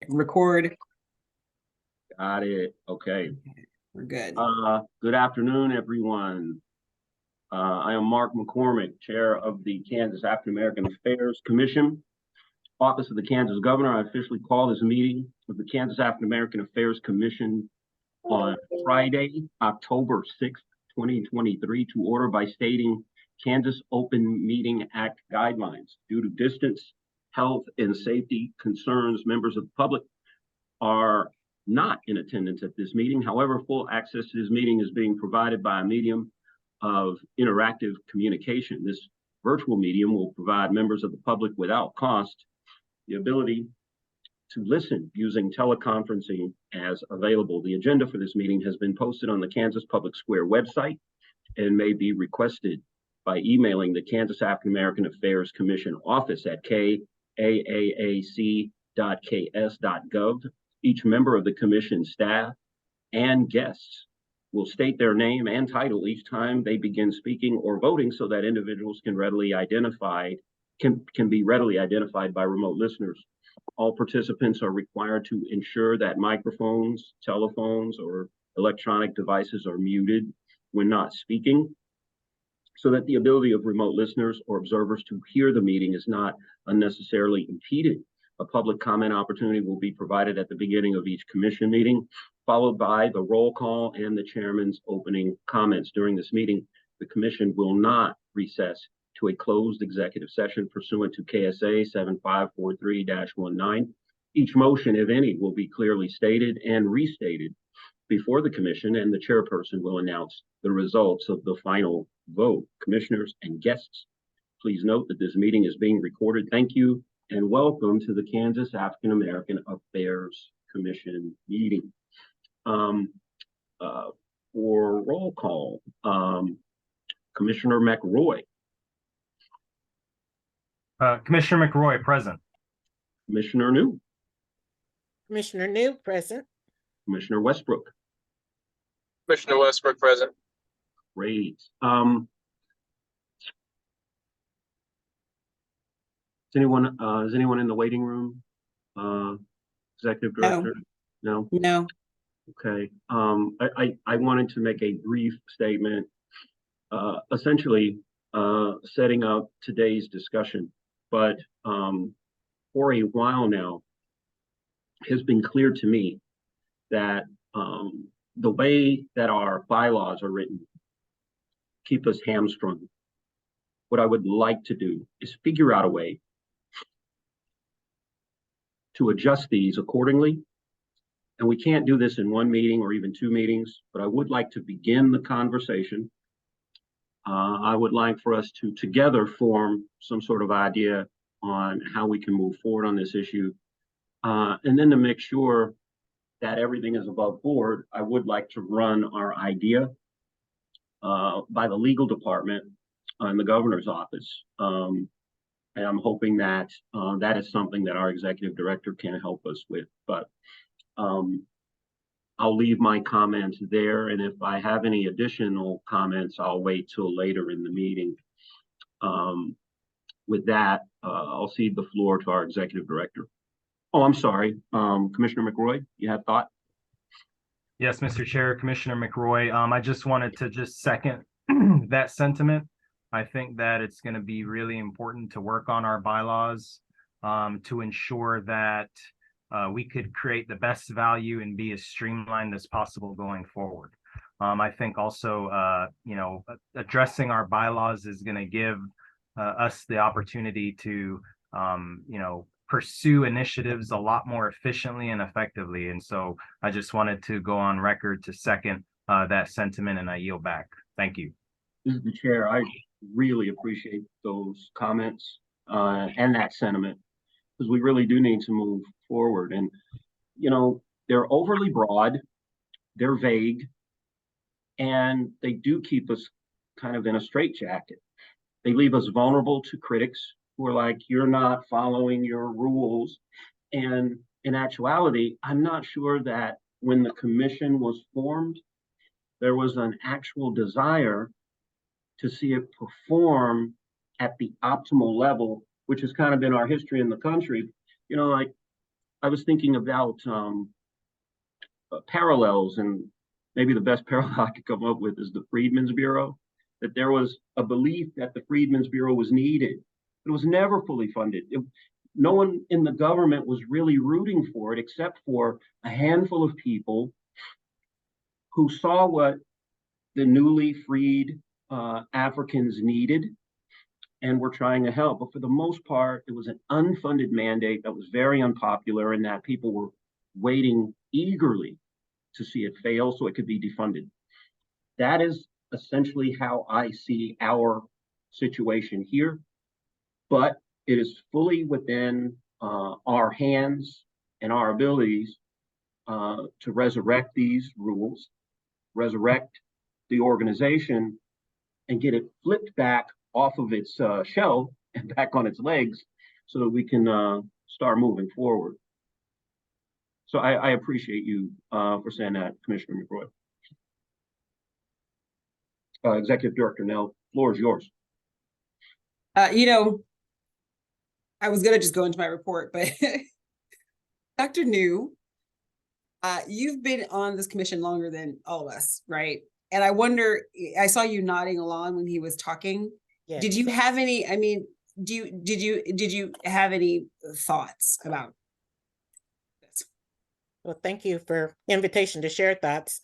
Record. Got it. Okay. We're good. Good afternoon, everyone. I am Mark McCormick, Chair of the Kansas African American Affairs Commission, Office of the Kansas Governor. I officially call this meeting of the Kansas African American Affairs Commission on Friday, October 6th, 2023, to order by stating Kansas Open Meeting Act guidelines. Due to distance, health, and safety concerns, members of the public are not in attendance at this meeting. However, full access to this meeting is being provided by a medium of interactive communication. This virtual medium will provide members of the public without cost the ability to listen using teleconferencing as available. The agenda for this meeting has been posted on the Kansas Public Square website and may be requested by emailing the Kansas African American Affairs Commission office at kaaac.ks.gov. Each member of the commission staff and guests will state their name and title each time they begin speaking or voting so that individuals can be readily identified by remote listeners. All participants are required to ensure that microphones, telephones, or electronic devices are muted when not speaking, so that the ability of remote listeners or observers to hear the meeting is not unnecessarily impeded. A public comment opportunity will be provided at the beginning of each commission meeting, followed by the roll call and the chairman's opening comments. During this meeting, the commission will not recess to a closed executive session pursuant to KSA 7543-19. Each motion, if any, will be clearly stated and restated before the commission, and the chairperson will announce the results of the final vote. Commissioners and guests, please note that this meeting is being recorded. Thank you and welcome to the Kansas African American Affairs Commission meeting. For roll call, Commissioner McRoy. Commissioner McRoy, present. Commissioner New. Commissioner New, present. Commissioner Westbrook. Commissioner Westbrook, present. Great. Is anyone in the waiting room? Executive Director? No. No. Okay. I wanted to make a brief statement, essentially setting up today's discussion. But for a while now, it has been clear to me that the way that our bylaws are written keep us hamstrung. What I would like to do is figure out a way to adjust these accordingly. And we can't do this in one meeting or even two meetings, but I would like to begin the conversation. I would like for us to together form some sort of idea on how we can move forward on this issue. And then to make sure that everything is above board, I would like to run our idea by the legal department in the governor's office. And I'm hoping that that is something that our executive director can help us with. But I'll leave my comments there. And if I have any additional comments, I'll wait till later in the meeting. With that, I'll cede the floor to our executive director. Oh, I'm sorry. Commissioner McRoy, you have thought? Yes, Mr. Chair, Commissioner McRoy. I just wanted to second that sentiment. I think that it's going to be really important to work on our bylaws to ensure that we could create the best value and be as streamlined as possible going forward. I think also, addressing our bylaws is going to give us the opportunity to, pursue initiatives a lot more efficiently and effectively. And so I just wanted to go on record to second that sentiment, and I yield back. Thank you. Mr. Chair, I really appreciate those comments and that sentiment, because we really do need to move forward. And, they're overly broad, they're vague, and they do keep us kind of in a straitjacket. They leave us vulnerable to critics who are like, you're not following your rules. And in actuality, I'm not sure that when the commission was formed, there was an actual desire to see it perform at the optimal level, which has kind of been our history in the country. I was thinking about parallels, and maybe the best parallel I could come up with is the Freedmen's Bureau, that there was a belief that the Freedmen's Bureau was needed. It was never fully funded. No one in the government was really rooting for it except for a handful of people who saw what the newly freed Africans needed and were trying to help. But for the most part, it was an unfunded mandate that was very unpopular and that people were waiting eagerly to see it fail so it could be defunded. That is essentially how I see our situation here, but it is fully within our hands and our abilities to resurrect these rules, resurrect the organization, and get it flipped back off of its shell and back on its legs so that we can start moving forward. So I appreciate you for saying that, Commissioner McRoy. Executive Director Nell, floor is yours. You know, I was gonna just go into my report, but Dr. New, you've been on this commission longer than all of us, right? And I wonder, I saw you nodding along when he was talking. Yes. Did you have any, I mean, did you have any thoughts about this? Well, thank you for invitation to share thoughts.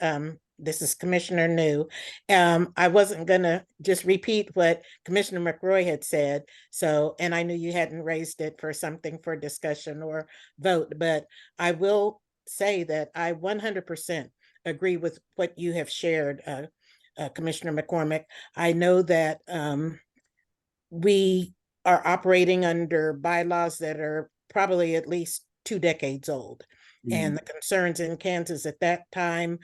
This is Commissioner New. I wasn't gonna just repeat what Commissioner McRoy had said. So, and I knew you hadn't raised it for something for discussion or vote, but I will say that I 100% agree with what you have shared, Commissioner McCormick. I know that we are operating under bylaws that are probably at least 2 decades old. And the concerns in Kansas at that time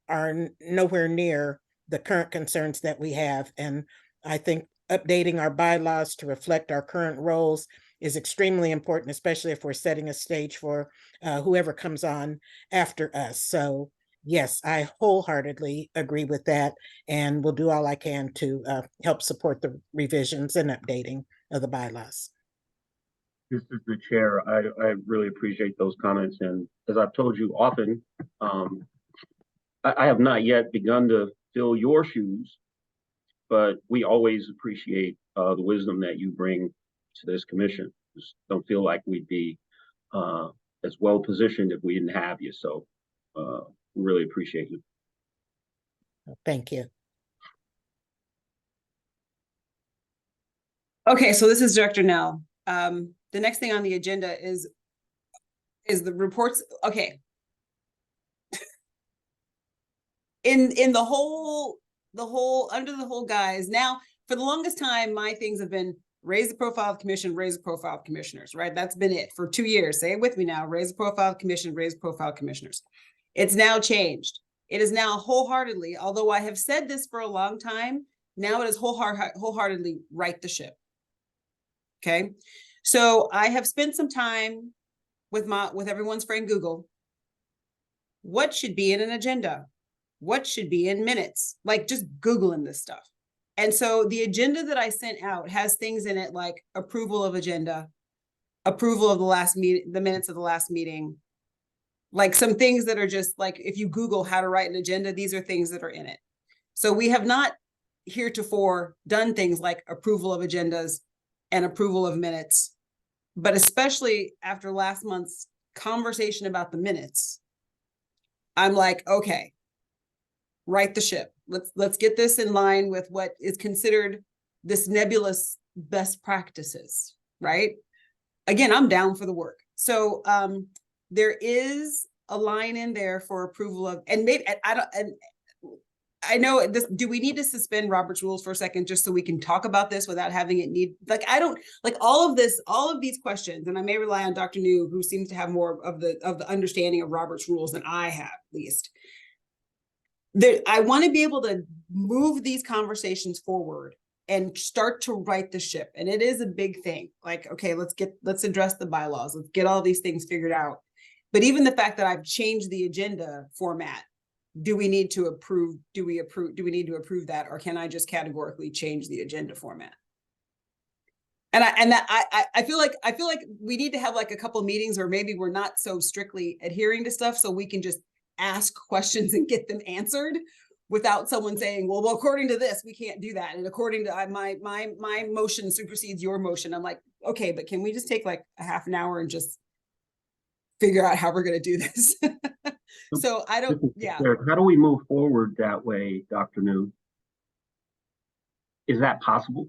are nowhere near the current concerns that we have. And I think updating our bylaws to reflect our current roles is extremely important, especially if we're setting a stage for whoever comes on after us. So yes, I wholeheartedly agree with that, and will do all I can to help support the revisions and updating of the bylaws. This is the chair. I really appreciate those comments. And as I've told you often, I have not yet begun to fill your shoes, but we always appreciate the wisdom that you bring to this commission. Just don't feel like we'd be as well positioned if we didn't have you. So we really appreciate you. Thank you. Okay, so this is Director Nell. The next thing on the agenda is the reports. Okay. In the whole under the whole guise, now for the longest time, my things have been raise the profile of commission, raise the profile of commissioners, right? That's been it for 2 years. Say it with me now, raise the profile of commission, raise the profile of commissioners. It's now changed. It is now wholeheartedly, although I have said this for a long time, now it is wholeheartedly right the ship. Okay. So I have spent some time with everyone's friend Google. What should be in an agenda? What should be in minutes? Like just Googling this stuff. And so the agenda that I sent out has things in it like approval of agenda, approval of the last meeting, the minutes of the last meeting, like some things that are just like, if you Google how to write an agenda, these are things that are in it. So we have not heretofore done things like approval of agendas and approval of minutes, but especially after last month's conversation about the minutes, I'm like, okay, right the ship. Let's get this in line with what is considered this nebulous best practices, right? Again, I'm down for the work. So there is a line in there for approval of, and maybe I know this, do we need to suspend Robert's rules for a second just so we can talk about this without having it need, like, I don't, like all of this, all of these questions, and I may rely on Dr. New, who seems to have more of the understanding of Robert's rules than I have, at least. I want to be able to move these conversations forward and start to right the ship. And it is a big thing. Like, okay, let's address the bylaws. Let's get all these things figured out. But even the fact that I've changed the agenda format, do we need to approve? Do we need to approve that? Or can I just categorically change the agenda format? And I feel like we need to have like a couple of meetings where maybe we're not so strictly adhering to stuff, so we can just ask questions and get them answered without someone saying, well, according to this, we can't do that. And according to my motion supersedes your motion. I'm like, okay, but can we just take like a half an hour and just figure out how we're going to do this? So I don't, yeah. How do we move forward that way, Dr. New? Is that possible?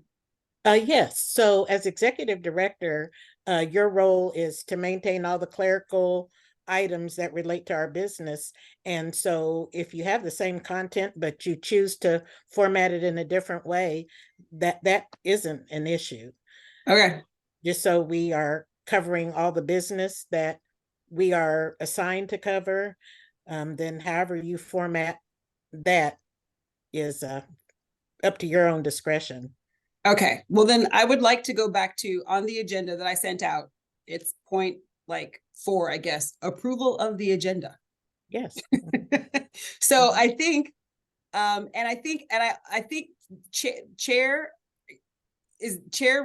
Yes. So as executive director, your role is to maintain all the clerical items that relate to our business. And so if you have the same content, but you choose to format it in a different way, that isn't an issue. Okay. Just so we are covering all the business that we are assigned to cover, then however you format that is up to your own discretion. Okay, well then I would like to go back to on the agenda that I sent out. It's point like 4, I guess, approval of the agenda. Yes. So I think, and I think chair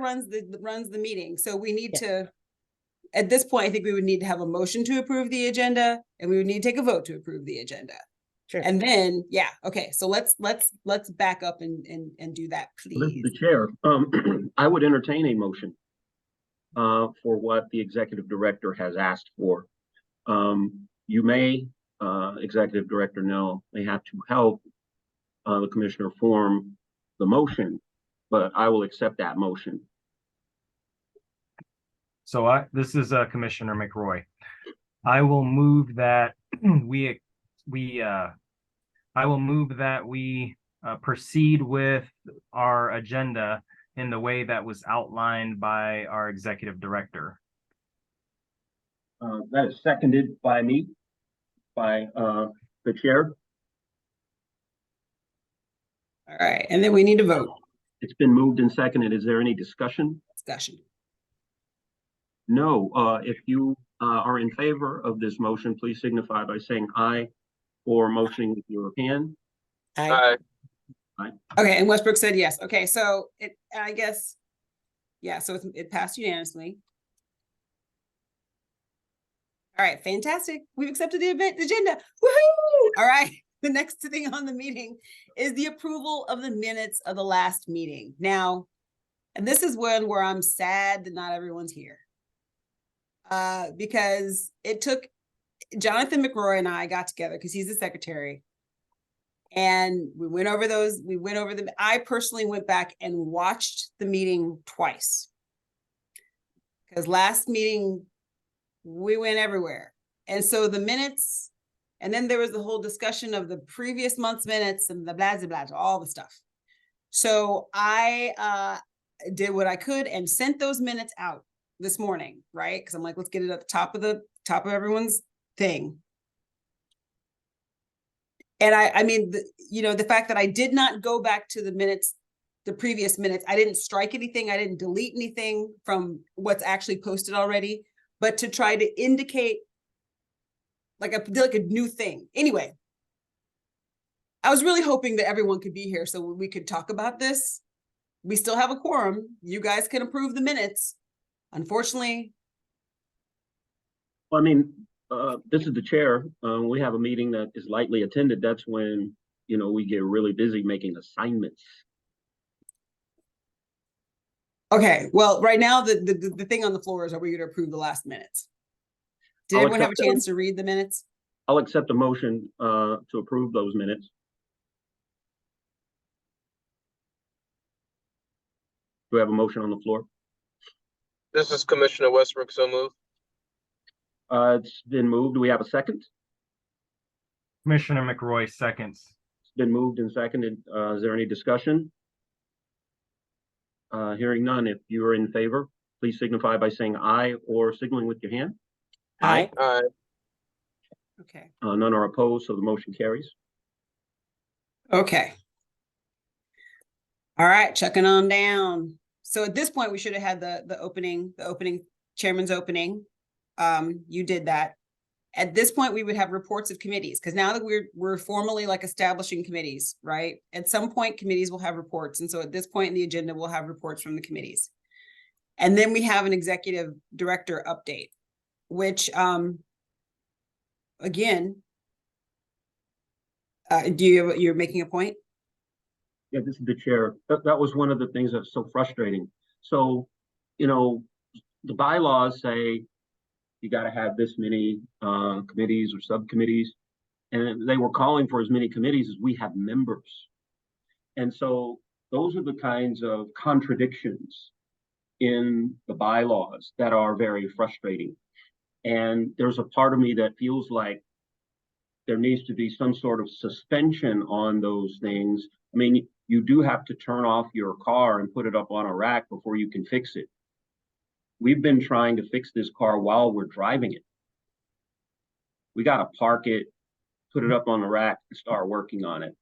runs the meeting. So we need to, at this point, I think we would need to have a motion to approve the agenda, and we would need to take a vote to approve the agenda. Sure. And then, yeah, okay. So let's back up and do that, please. The chair, I would entertain a motion for what the executive director has asked for. You may, executive director Nell, may have to help the commissioner form the motion, but I will accept that motion. So this is Commissioner McRoy. I will move that I will move that we proceed with our agenda in the way that was outlined by our executive director. That is seconded by me, by the chair. All right, and then we need to vote. It's been moved and seconded. Is there any discussion? Discussion. No. If you are in favor of this motion, please signify by saying aye or motioning with your hand. Aye. Aye. Okay, and Westbrook said yes. Okay, so I guess, yeah, so it passed unanimously. All right, fantastic. We've accepted the event agenda. Woohoo! All right, the next thing on the meeting is the approval of the minutes of the last meeting. Now, and this is where I'm sad that not everyone's here. Because it took Jonathan McRoy and I got together because he's the secretary, and we went over them. I personally went back and watched the meeting twice, because last meeting we went everywhere. And so the minutes, and then there was the whole discussion of the previous month's minutes and the blah, blah, blah, all the stuff. So I did what I could and sent those minutes out this morning, right? Because I'm like, let's get it at the top of everyone's thing. And I mean, the fact that I did not go back to the minutes, the previous minutes, I didn't strike anything, I didn't delete anything from what's actually posted already, but to try to indicate like a new thing. Anyway, I was really hoping that everyone could be here so we could talk about this. We still have a quorum. You guys can approve the minutes. Unfortunately. Well, I mean, this is the chair. We have a meeting that is lightly attended. That's when, we get really busy making assignments. Okay, well, right now, the thing on the floor is, are we going to approve the last minutes? Did everyone have a chance to read the minutes? I'll accept a motion to approve those minutes. Do we have a motion on the floor? This is Commissioner Westbrook, so moved. It's been moved. Do we have a second? Commissioner McRoy seconds. It's been moved and seconded. Is there any discussion? Hearing none. If you are in favor, please signify by saying aye or signaling with your hand. Aye. Aye. Okay. None are opposed, so the motion carries. Okay. All right, checking on down. So at this point, we should have had the opening chairman's opening. You did that. At this point, we would have reports of committees, because now that we're formally like establishing committees, right? At some point, committees will have reports. And so at this point in the agenda, we'll have reports from the committees. And then we have an executive director update, which, again, you're making a point? Yeah, this is the chair. That was one of the things that's so frustrating. So, the bylaws say you got to have this many committees or subcommittees, and they were calling for as many committees as we have members. And so those are the kinds of contradictions in the bylaws that are very frustrating. And there's a part of me that feels like there needs to be some sort of suspension on those things. I mean, you do have to turn off your car and put it up on a rack before you can fix it. We've been trying to fix this car while we're driving it. We got to park it, put it up on the rack, and start working on it.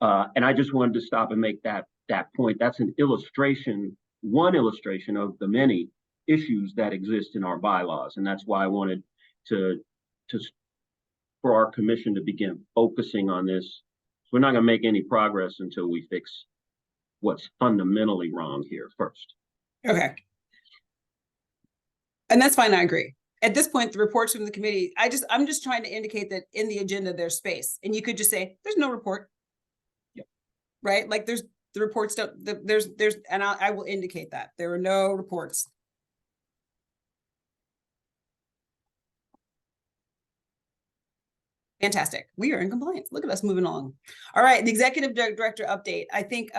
And I just wanted to stop and make that point. That's an illustration, one illustration of the many issues that exist in our bylaws. And that's why I wanted for our commission to begin focusing on this. We're not going to make any progress until we fix what's fundamentally wrong here first. Okay. And that's fine, I agree. At this point, the reports from the committee, I'm just trying to indicate that in the agenda, there's space. And you could just say, there's no report. Yep. Right? Like there's the reports, and I will indicate that. There are no reports. Fantastic. We are in compliance. Look at us moving along. All right, the executive director update. I think,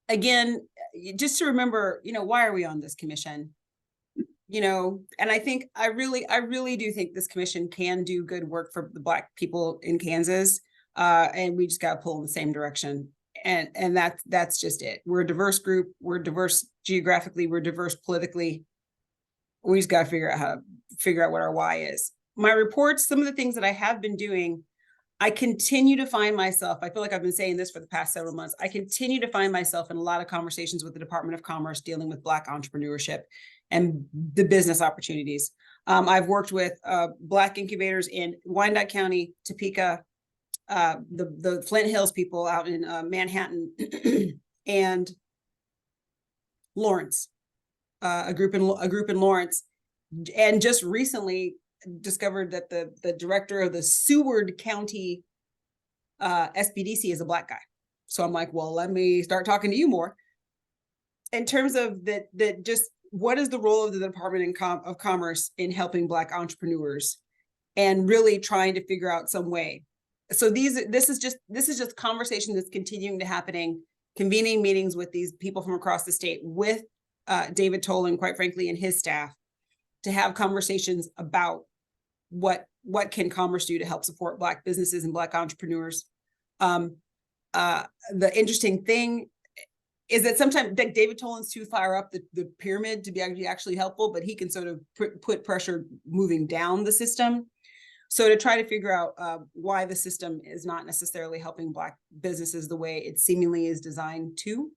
again, just to remember, why are we on this commission? And I think I really do think this commission can do good work for the Black people in Kansas. And we just got to pull in the same direction. And that's just it. We're a diverse group. We're diverse geographically. We're diverse politically. We just got to figure out what our why is. My reports, some of the things that I have been doing, I continue to find myself, I feel like I've been saying this for the past several months, I continue to find myself in a lot of conversations with the Department of Commerce dealing with Black entrepreneurship and the business opportunities. I've worked with Black incubators in Wyandotte County, Topeka, the Flint Hills people out in Manhattan, and Lawrence, a group in Lawrence, and just recently discovered that the director of the Seward County SBDC is a Black guy. So I'm like, well, let me start talking to you more. In terms of that just what is the role of the Department of Commerce in helping Black entrepreneurs and really trying to figure out some way. So this is just conversation that's continuing to happening, convening meetings with these people from across the state with David Tolan, quite frankly, and his staff, to have conversations about what can commerce do to help support Black businesses and Black entrepreneurs. The interesting thing is that sometimes David Tolan's too far up the pyramid to be actually helpful, but he can sort of put pressure moving down the system. So to try to figure out why the system is not necessarily helping Black businesses the way it seemingly is designed to,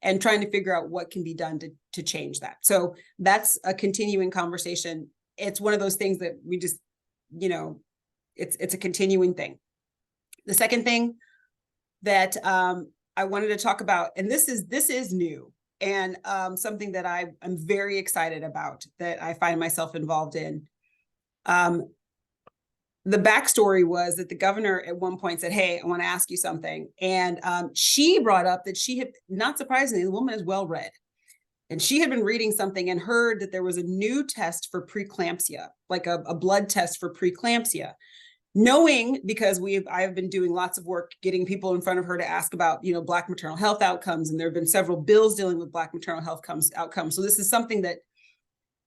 and trying to figure out what can be done to change that. So that's a continuing conversation. It's one of those things that we just, it's a continuing thing. The second thing that I wanted to talk about, and this is new and something that I'm very excited about, that I find myself involved in. The backstory was that the governor at one point said, hey, I want to ask you something. And she brought up that she had, not surprisingly, the woman is well read. And she had been reading something and heard that there was a new test for preeclampsia, like a blood test for preeclampsia. Knowing, because I have been doing lots of work getting people in front of her to ask about, Black maternal health outcomes. And there have been several bills dealing with Black maternal health outcomes. So this is something that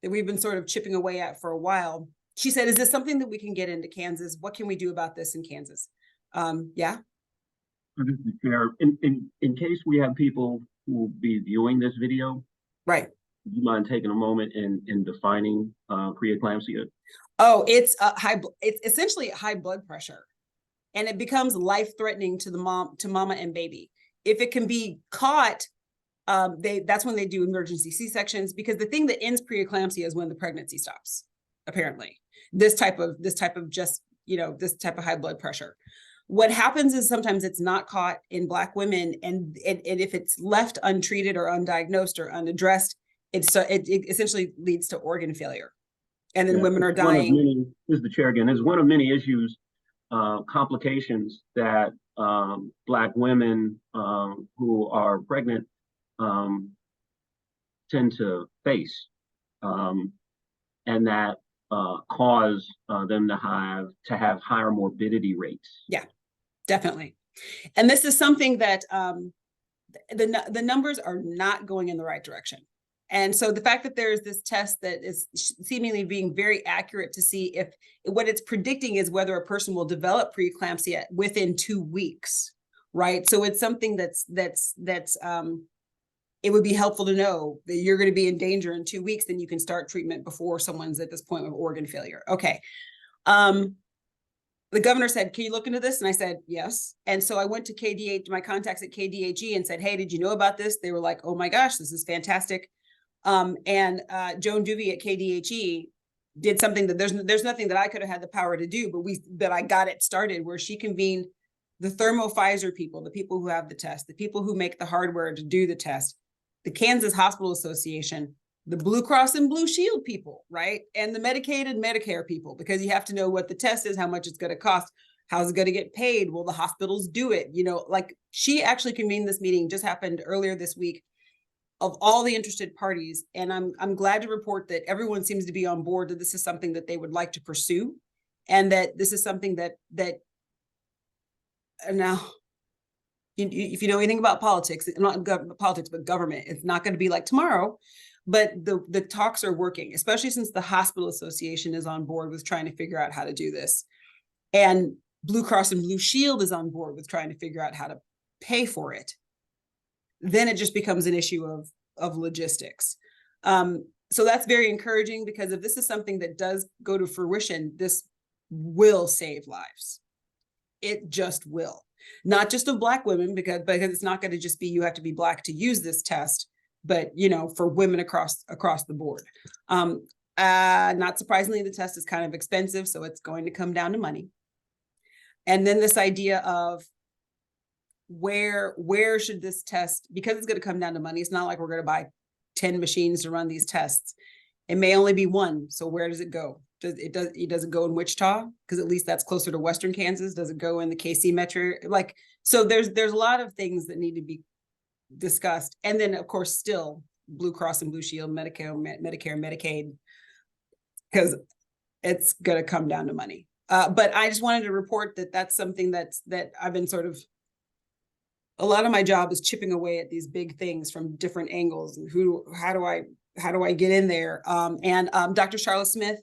we've been sort of chipping away at for a while. She said, is this something that we can get into Kansas? What can we do about this in Kansas? Yeah. Mr. Chair, in case we have people who will be viewing this video, right, would you mind taking a moment in defining preeclampsia? Oh, it's essentially high blood pressure, and it becomes life-threatening to mama and baby. If it can be caught, that's when they do emergency C-sections, because the thing that ends preeclampsia is when the pregnancy stops. Apparently, this type of high blood pressure. What happens is sometimes it's not caught in Black women, and if it's left untreated or undiagnosed or unaddressed, it essentially leads to organ failure. And then Yeah, women are it's one of dying. many, this is the chair again, is one of many issues, complications that Black women who are pregnant tend to face, and that cause them to have higher morbidity rates. Yeah, definitely. And this is something that the numbers are not going in the right direction. And so the fact that there is this test that is seemingly being very accurate to see if what it's predicting is whether a person will develop preeclampsia within 2 weeks, right? So it's something that's it would be helpful to know that you're going to be in danger in 2 weeks, then you can start treatment before someone's at this point of organ failure. Okay. The governor said, can you look into this? And I said, yes. And so I went to KDH, my contacts at KDHE, and said, hey, did you know about this? They were like, oh my gosh, this is fantastic. Joan Duvey at KDHE did something that there's nothing that I could have had the power to do, but I got it started, where she convened the Thermo Pfizer people, the people who have the test, the people who make the hardware to do the test, the Kansas Hospital Association, the Blue Cross and Blue Shield people, right? And the Medicaid and Medicare people, because you have to know what the test is, how much it's going to cost, how's it going to get paid, will the hospitals do it? You know, like, she actually convened this meeting, just happened earlier this week, of all the interested parties. And I'm glad to report that everyone seems to be on board, that this is something that they would like to pursue, and that this is something that now, if you know anything about politics, not politics, but government, it's not going to be like tomorrow. But the talks are working, especially since the Hospital Association is on board with trying to figure out how to do this. And Blue Cross and Blue Shield is on board with trying to figure out how to pay for it. Then it just becomes an issue of logistics. So that's very encouraging, because if this is something that does go to fruition, this will save lives. It just will. Not just of Black women, because it's not going to just be you have to be Black to use this test, but, you know, for women across the board. Not surprisingly, the test is kind of expensive, so it's going to come down to money. And then this idea of where should this test, because it's going to come down to money, it's not like we're going to buy 10 machines to run these tests. It may only be one. So where does it go? Does it go in Wichita? Because at least that's closer to Western Kansas. Does it go in the KC metro? Like, so there's a lot of things that need to be discussed. And then of course, still Blue Cross and Blue Shield, Medicare, Medicaid, because it's going to come down to money. But I just wanted to report that that's something that I've been sort of, a lot of my job is chipping away at these big things from different angles, and how do I get in there? And Dr. Charlotte Smith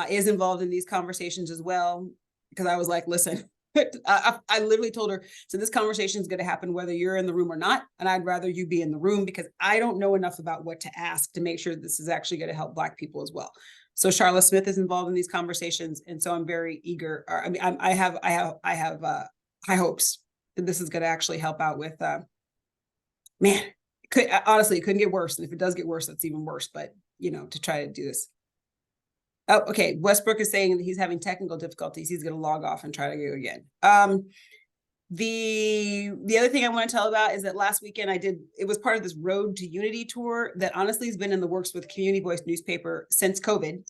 is involved in these conversations as well, because I was like, listen, I literally told her, so this conversation is going to happen whether you're in the room or not, and I'd rather you be in the room, because I don't know enough about what to ask to make sure this is actually going to help Black people as well. So Charlotte Smith is involved in these conversations, and so I'm very eager. I mean, I have high hopes that this is going to actually help out with. Man, honestly, it couldn't get worse, and if it does get worse, that's even worse. But you know, to try to do this. Oh, okay. Westbrook is saying that he's having technical difficulties. He's going to log off and try to go again. The other thing I want to tell about is that last weekend it was part of this Road to Unity tour that honestly has been in the works with Community Voice newspaper since COVID,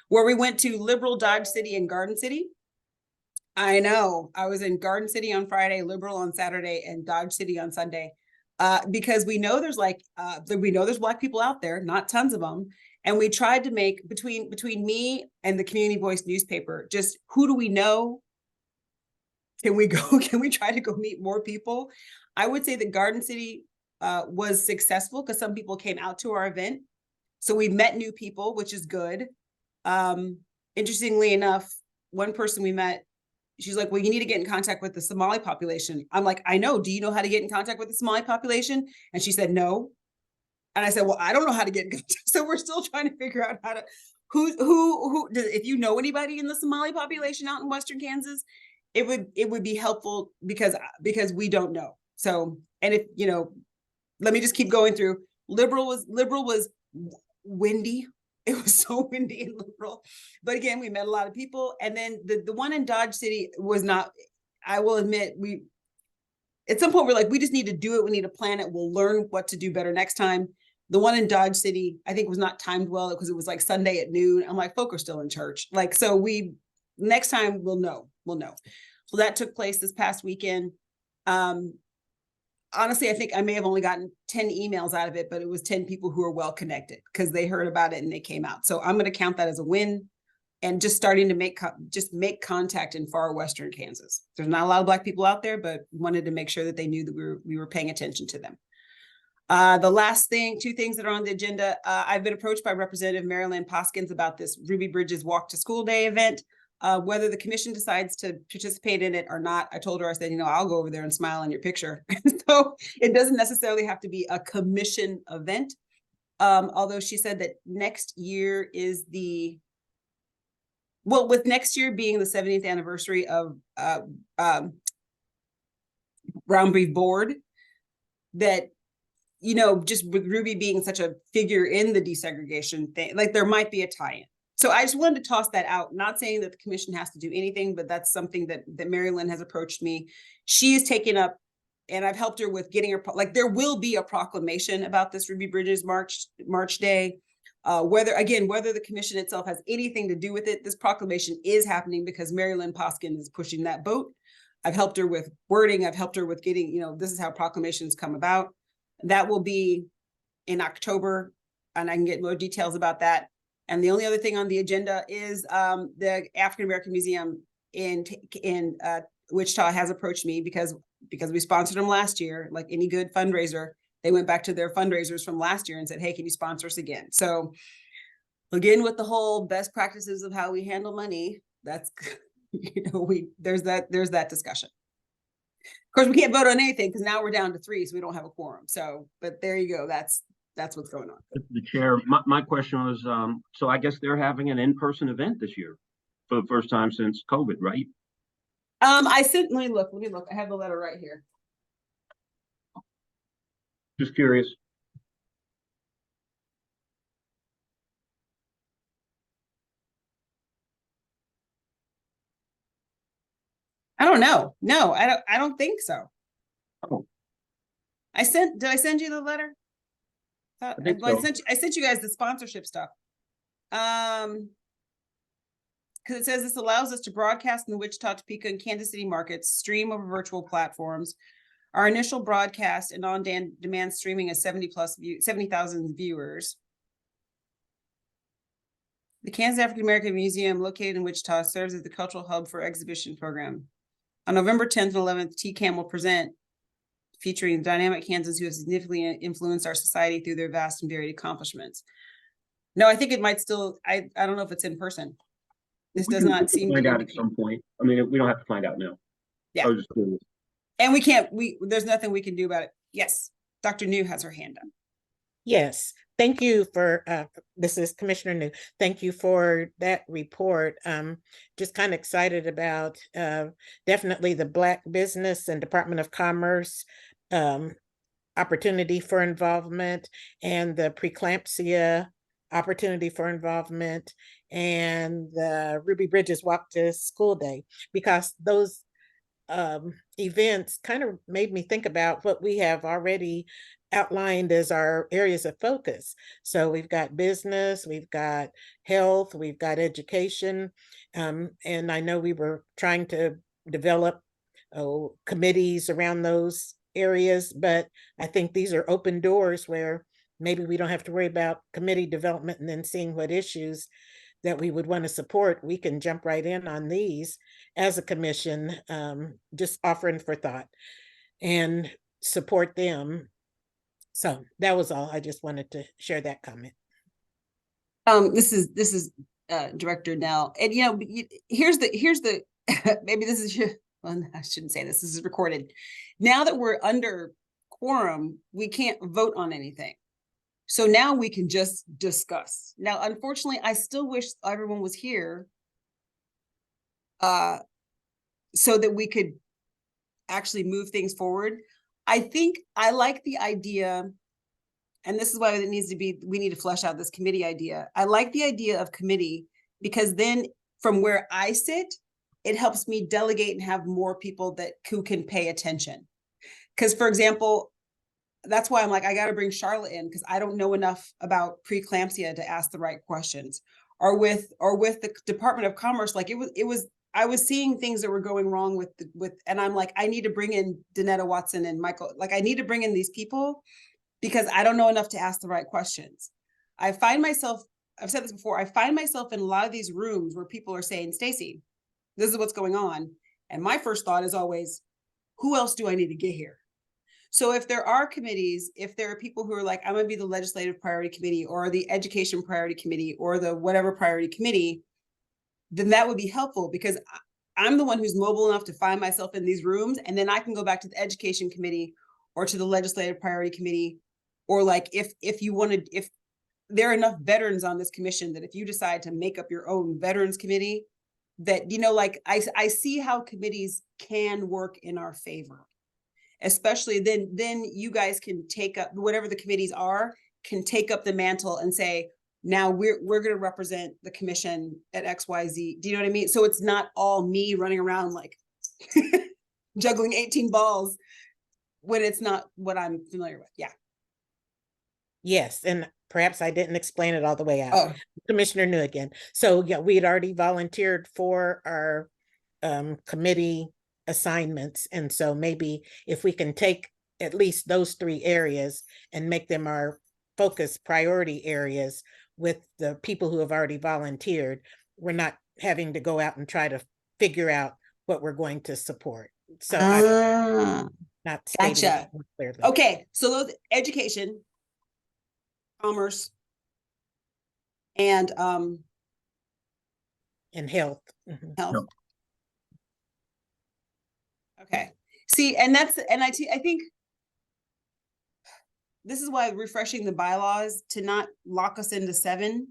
where we went to Liberal, Dodge City, and Garden City. I know, I was in Garden City on Friday, Liberal on Saturday, and Dodge City on Sunday, because we know there's Black people out there, not tons of them. And we tried to make, between me and the Community Voice newspaper, just who do we know? Can we try to go meet more people? I would say that Garden City was successful because some people came out to our event. So we met new people, which is good. Interestingly enough, one person we met, she's like, well, you need to get in contact with the Somali population. I'm like, I know. Do you know how to get in contact with the Somali population? And she said, no. And I said, well, I don't know how to get in contact. So we're still trying to figure out how to, who if you know anybody in the Somali population out in Western Kansas, it would be helpful, because we don't know. So, and if, you know, let me just keep going through. Liberal was windy. It was so windy and Liberal. But again, we met a lot of people. And then the one in Dodge City was not, I will admit, at some point we're like, we just need to do it. We need to plan it. We'll learn what to do better next time. The one in Dodge City, I think was not timed well because it was like Sunday at noon. I'm like, folk are still in church. Like, so next time we'll know. So that took place this past weekend. Honestly, I think I may have only gotten 10 emails out of it, but it was 10 people who are well connected because they heard about it and they came out. So I'm going to count that as a win, and just starting to make contact in far Western Kansas. There's not a lot of Black people out there, but wanted to make sure that they knew that we were paying attention to them. The last thing, two things that are on the agenda. I've been approached by Representative Marilyn Poskins about this Ruby Bridges Walk to School Day event. Whether the commission decides to participate in it or not, I told her, I said, I'll go over there and smile on your picture. So it doesn't necessarily have to be a commission event. Although she said that next year is with next year being the 70th anniversary of Brown Brief Board, that, just with Ruby being such a figure in the desegregation thing, like there might be a tie-in. So I just wanted to toss that out, not saying that the commission has to do anything, but that's something that Mary Lynn has approached me. She is taking up, and I've helped her with getting her, like there will be a proclamation about this Ruby Bridges March Day. Whether the commission itself has anything to do with it, this proclamation is happening because Mary Lynn Poskin is pushing that boat. I've helped her with wording. I've helped her with getting, this is how proclamations come about. That will be in October, and I can get more details about that. And the only other thing on the agenda is the African American Museum in Wichita has approached me because we sponsored them last year. Like any good fundraiser, they went back to their fundraisers from last year and said, hey, can you sponsor us again? So again, with the whole best practices of how we handle money, that's, there's that discussion. Of course, we can't vote on anything because now we're down to 3, so we don't have a quorum. So, but there you go. That's what's going on. The chair, my question was, so I guess they're having an in-person event this year for the first time since COVID, right? Let me look. I have the letter right here. Just curious. I don't know. No, I don't think so. Oh. Did I send you the letter? I think so. I sent you guys the sponsorship stuff. Because it says this allows us to broadcast in the Wichita, Topeka, and Kansas City markets, stream over virtual platforms. Our initial broadcast and on-demand streaming is 70,000 viewers. The Kansas African American Museum, located in Wichita, serves as the cultural hub for exhibition program. On November 10th and 11th, TCAM will present, featuring dynamic Kansans who have significantly influenced our society through their vast and varied accomplishments. No, I think it might still, I don't know if it's in person. This does not seem to find out at some point. I mean, we don't have to find out now. Yeah. I was just curious. And there's nothing we can do about it. Yes, Dr. New has her hand up. Yes, thank you for, this is Commissioner New. Thank you for that report. Just kind of excited about definitely the Black Business and Department of Commerce opportunity for involvement, and the preeclampsia opportunity for involvement, and the Ruby Bridges Walk to School Day, because those events kind of made me think about what we have already outlined as our areas of focus. So we've got business, we've got health, we've got education, and I know we were trying to develop committees around those areas, but I think these are open doors where maybe we don't have to worry about committee development and then seeing what issues that we would want to support. We can jump right in on these as a commission, just offering for thought and support them. So that was all. I just wanted to share that comment. This is Director Nell, and here's the maybe this is, well, I shouldn't say this. This is recorded. Now that we're under quorum, we can't vote on anything. So now we can just discuss. Now, unfortunately, I still wish everyone was here so that we could actually move things forward. I think I like the idea, and this is why it needs to be, we need to flesh out this committee idea. I like the idea of committee because then from where I sit, it helps me delegate and have more people who can pay attention. Because, for example, that's why I'm like, I got to bring Charlotte in because I don't know enough about preeclampsia to ask the right questions. Or with the Department of Commerce, like I was seeing things that were going wrong and I'm like, I need to bring in Danetta Watson and Michael. Like, I need to bring in these people because I don't know enough to ask the right questions. I find myself, I've said this before, I find myself in a lot of these rooms where people are saying, Stacy, this is what's going on. And my first thought is always, who else do I need to get here? So if there are committees, if there are people who are like, I'm going to be the legislative priority committee or the education priority committee or the whatever priority committee, then that would be helpful because I'm the one who's mobile enough to find myself in these rooms. And then I can go back to the education committee or to the legislative priority committee. Or like, if you wanted, if there are enough veterans on this commission that if you decide to make up your own veterans committee, that, you know, like I see how committees can work in our favor. Especially then you guys can take up whatever the committees are, can take up the mantle and say, now we're going to represent the commission at XYZ. Do you know what I mean? So it's not all me running around like juggling 18 balls when it's not what I'm familiar with. Yeah. Yes, and perhaps I didn't explain it all the way out. Oh, Commissioner New again. So yeah, we had already volunteered for our committee assignments. And so maybe if we can take at least those 3 areas and make them our focus priority areas with the people who have already volunteered, we're not having to go out and try to figure out what we're going to support. So I'm not stating gotcha. it more clearly. Okay. So those education, commerce, and And health. Mhm. health. No. Okay. See, and I think this is why refreshing the bylaws to not lock us into 7.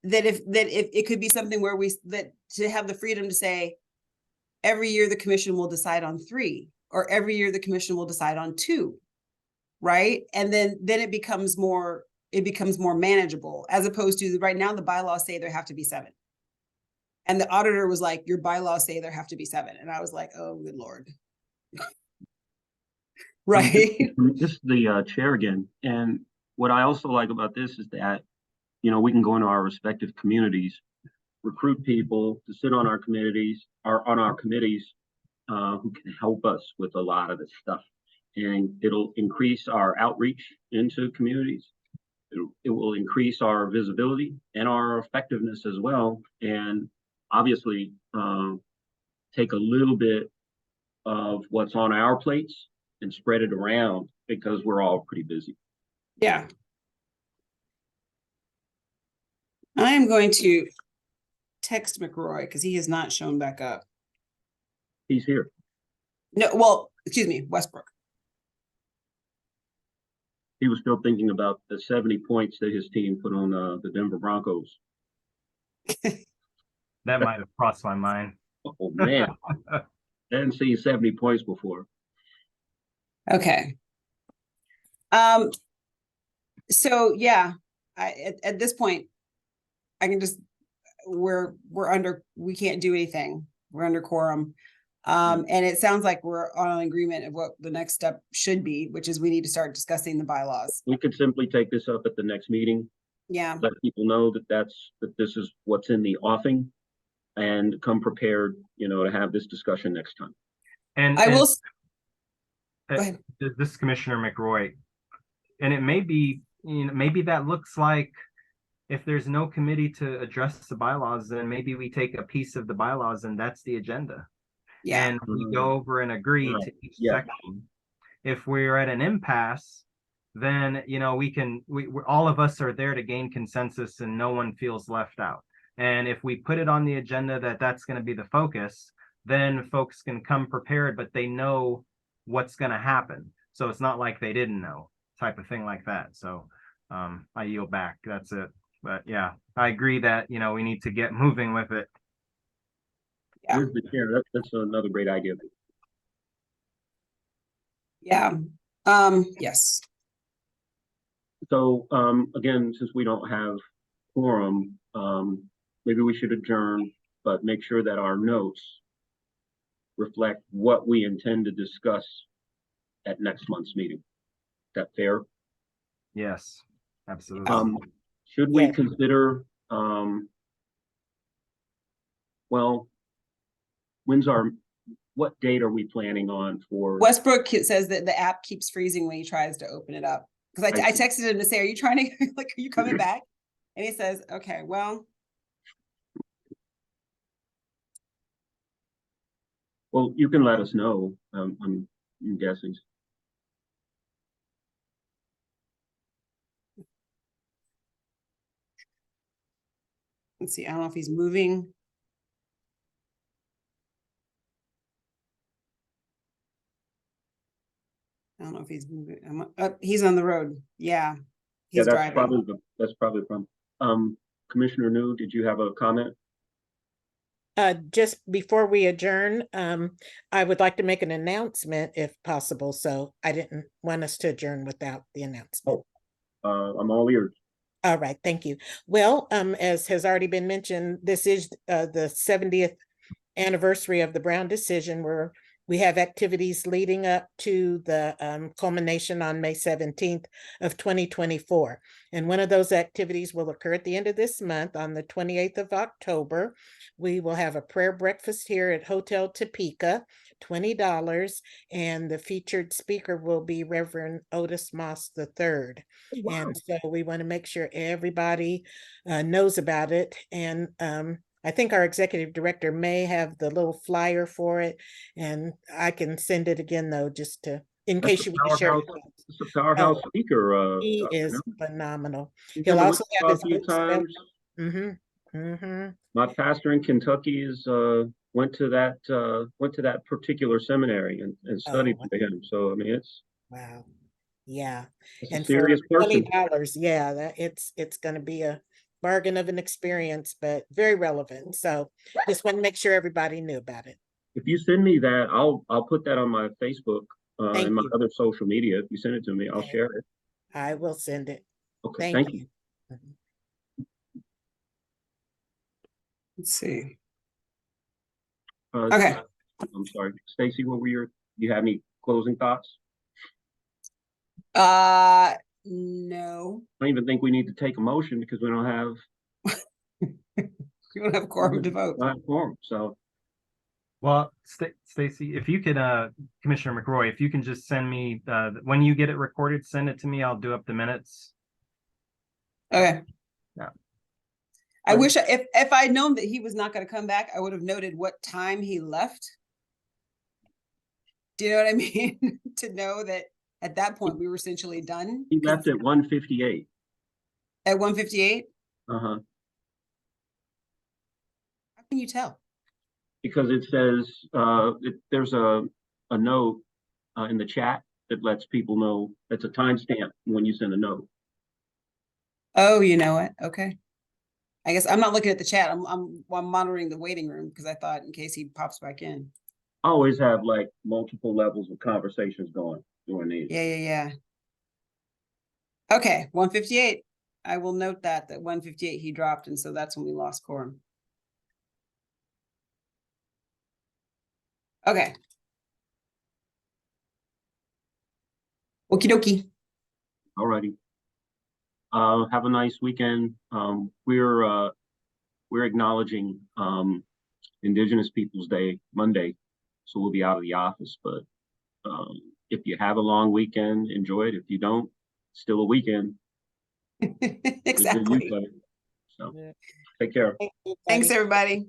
That if it could be something where to have the freedom to say, every year the commission will decide on 3, or every year the commission will decide on 2, right? And then it becomes more manageable, as opposed to right now the bylaws say there have to be 7. And the auditor was like, your bylaws say there have to be 7. And I was like, oh, good Lord. Right. This is the chair again. And what I also like about this is that, you know, we can go into our respective communities, recruit people to sit on our committees or on our committees who can help us with a lot of this stuff. And it'll increase our outreach into communities. It will increase our visibility and our effectiveness as well. And obviously take a little bit of what's on our plates and spread it around because we're all pretty busy. Yeah. I am going to text McRoy because he has not shown back up. He's here. No, well, excuse me, Westbrook. He was still thinking about the 70 points that his team put on the Denver Broncos. That might have crossed my mind. Oh man, I hadn't seen 70 points before. Okay. So yeah, at this point, I can just we can't do anything. We're under quorum. And it sounds like we're on an agreement of what the next step should be, which is we need to start discussing the bylaws. We could simply take this up at the next meeting. Yeah. Let people know that this is what's in the offing, and come prepared, you know, to have this discussion next time. And I will. Go ahead. This Commissioner McRoy, and it may be, you know, maybe that looks like if there's no committee to address the bylaws, then maybe we take a piece of the bylaws and that's the agenda. Yeah. And we go over and agree to each section. If we're at an impasse, then, you know, we all of us are there to gain consensus and no one feels left out. And if we put it on the agenda that's going to be the focus, then folks can come prepared, but they know what's going to happen. So it's not like they didn't know, type of thing like that. So I yield back. That's it. But yeah, I agree that, you know, we need to get moving with it. Yeah. Here's the chair. That's another great idea. Yeah. Yes. So again, since we don't have quorum, maybe we should adjourn, but make sure that our notes reflect what we intend to discuss at next month's meeting. that fair? Yes, absolutely. Should we Yeah. consider, well, what date are we planning on for? Westbrook says that the app keeps freezing when he tries to open it up. Because I I see. texted him to say, are you trying to, like, are you coming back? And he says, okay, well, Well, you can let us know. I'm guessing. let's see, I don't know if he's moving. I don't know if he's moving. He's on the road. Yeah, he's Yeah, driving. that's probably from, Commissioner New, did you have a comment? Just before we adjourn, I would like to make an announcement if possible. So I didn't want us to adjourn without the announcement. I'm all ears. All right, thank you. Well, as has already been mentioned, this is the 70th anniversary of the Brown decision, where we have activities leading up to the culmination on May 17th of 2024. And one of those activities will occur at the end of this month on the 28th of October. We will have a prayer breakfast here at Hotel Topeka, $20, and the featured speaker will be Reverend Otis Moss III. Wow. And so we want to make sure everybody knows about it. And I think our executive director may have the little flyer for it, and I can send it again though, just to, in That's case a you want to share. powerhouse, it's a powerhouse speaker. He you is know. phenomenal. He's He'll been to also have his Wichita a few books available. times. Mm-hmm. My pastor in Kentucky went to that particular seminary and studied Oh, with him. So I mean, it's wow. Yeah. a And for serious person. $20, yeah, it's going to be a bargain of an experience, but very relevant. So just want to make sure everybody knew about it. If you send me that, I'll put that on my Facebook Thank and my you. other social media. If you send it to me, I'll Okay. share it. I will send it. Okay, Thank thank you. you. Let's see. Uh, Okay. I'm sorry, Stacy. You have any closing thoughts? No, I don't even think we need to take a motion because we don't have you don't have quorum to vote. quorum. So Well, Stacy, if you could, Commissioner McRoy, if you can just send me, when you get it recorded, send it to me. I'll do up the minutes. Okay. Yeah. I wish if I'd known that he was not going to come back, I would have noted what time he left. Do you know what I mean? To know that at that point we were essentially done. he left at 1:58. At 1:58. Uh-huh. How can you tell? Because it says there's a note in the chat that lets people know. That's a timestamp when you send a note. Oh, you know what? Okay. I guess I'm not looking at the chat. I'm monitoring the waiting room because I thought in case he pops back in. I always have like multiple levels of conversations going during these. Yeah. Okay, 1:58. I will note that 1:58 he dropped, and so that's when we lost quorum. Okay. Okie dokie. All righty. Have a nice weekend. We're acknowledging Indigenous Peoples Day Monday, so we'll be out of the office. But if you have a long weekend, enjoy it. If you don't, still a weekend. Exactly. So take care. Thank you, Thanks, buddy. everybody.